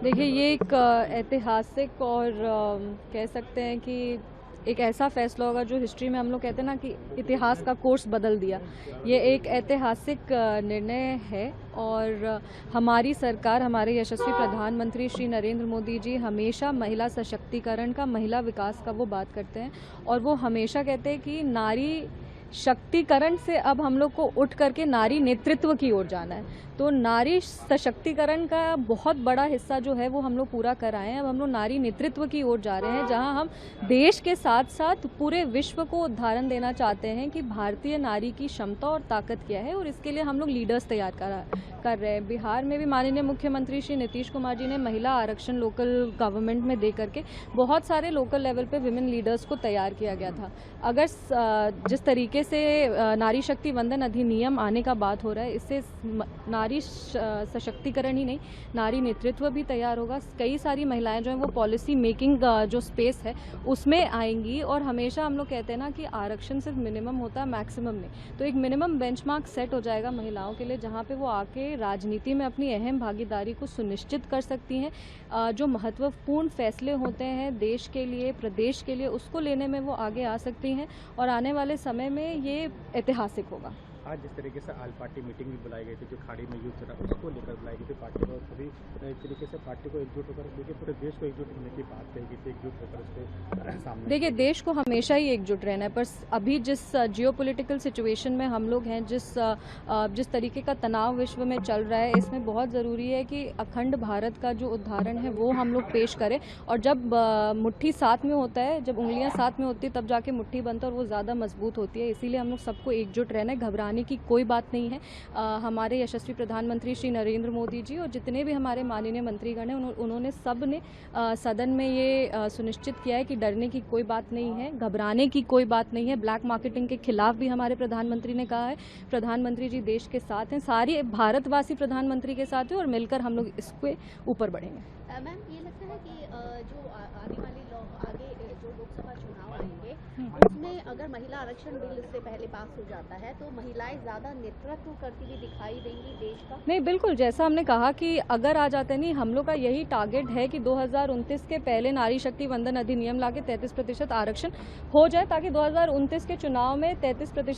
देखिए, ये एक ऐतिहासिक और कह सकते हैं कि एक ऐसा फैसला होगा जो हिस्ट्री में हम लोग कहते हैं ना कि इतिहास का कोर्स बदल दिया। ये एक ऐतिहासिक निर्णय है और हमारी सरकार, हमारे यशस्वी प्रधानमंत्री श्री नरेंद्र मोदी जी हमेशा महिला सशक्तिकरण का, महिला विकास का वो बात करते हैं और वो हमेशा कहते हैं कि नारी शक्तिकरण से अब हम लोग को उठ करके नारी नेतृत्व की ओर जाना है। तो नारी सशक्तिकरण का बहुत बड़ा हिस्सा जो है वो हम लोग पूरा कर आए हैं। अब हम लोग नारी नेतृत्व की ओर जा रहे हैं, जहां हम देश के साथ साथ पूरे विश्व को उदाहरण देना चाहते हैं कि भारतीय नारी की क्षमता और ताकत क्या है, और इसके लिए हम लोग लीडर्स तैयार कर रहे हैं। बिहार में भी माननीय मुख्यमंत्री श्री नीतीश कुमार जी ने महिला आरक्षण लोकल गवर्नमेंट में दे करके बहुत सारे लोकल लेवल पे विमेन लीडर्स को तैयार किया गया था। अगर जिस तरीके से नारी शक्ति वंदन अधिनियम आने का बात हो रहा है, इससे नारी सशक्तिकरण ही नहीं, नारी नेतृत्व भी तैयार होगा। कई सारी महिलाएं जो हैं वो पॉलिसी मेकिंग जो स्पेस है उसमें आएंगी। और हमेशा हम लोग कहते हैं ना कि आरक्षण सिर्फ मिनिमम होता है, मैक्सिमम नहीं। तो एक मिनिमम बेंचमार्क सेट हो जाएगा महिलाओं के लिए, जहां पे वो आके राजनीति में अपनी अहम भागीदारी को सुनिश्चित कर सकती हैं। जो महत्वपूर्ण फैसले होते हैं देश के लिए, प्रदेश के लिए, उसको लेने में वो आगे आ सकती हैं और आने वाले समय में ये ऐतिहासिक होगा। आज जिस तरीके से आल पार्टी मीटिंग भी बुलाई गई थी, जो खाड़ी में युद्ध चला उसको लेकर बुलाई गई थी पार्टी को, सभी एक तरीके से पार्टी को एकजुट होकर, देखिए पूरे देश को एकजुट होने की बात कही गई थी, एकजुट होकर उसको सामने। देखिए, देश को हमेशा ही एकजुट रहना है, पर अभी जिस जियोपॉलिटिकल सिचुएशन में हम लोग हैं, जिस तरीके का तनाव विश्व में चल रहा है, इसमें बहुत ज़रूरी है कि अखंड भारत का जो उदाहरण है वो हम लोग पेश करें। और जब मुट्ठी साथ में होता है, जब उंगलियां साथ में होती है, तब जाके मुट्ठी बनता है और वो ज़्यादा मजबूत होती है। इसीलिए हम लोग सबको एकजुट रहना है, घबराने की कोई बात नहीं है। हमारे यशस्वी प्रधानमंत्री श्री नरेंद्र मोदी जी और जितने भी हमारे माननीय मंत्रीगण हैं, उन्होंने सब ने सदन में ये सुनिश्चित किया है कि डरने की कोई बात नहीं है, घबराने की कोई बात नहीं है। ब्लैक मार्केटिंग के खिलाफ भी हमारे प्रधानमंत्री ने कहा है। प्रधानमंत्री जी देश के साथ हैं, सारे भारतवासी प्रधानमंत्री के साथ हैं और मिलकर हम लोग इसके ऊपर बढ़ेंगे। मैम, ये लगता है कि जो आने वाले आगे जो लोकसभा चुनाव आएंगे उसमें अगर महिला आरक्षण बिल इससे पहले पास हो जाता है तो महिलाएं ज्यादा नेतृत्व करती हुई दिखाई देंगी देश का? नहीं, बिल्कुल, जैसा हमने कहा कि अगर आ जाते नहीं, हम लोग का यही टारगेट है कि 2029 के पहले नारी शक्ति वंदन अधिनियम लाके 33% आरक्षण हो जाए, ताकि 2029 के चुनाव में 33%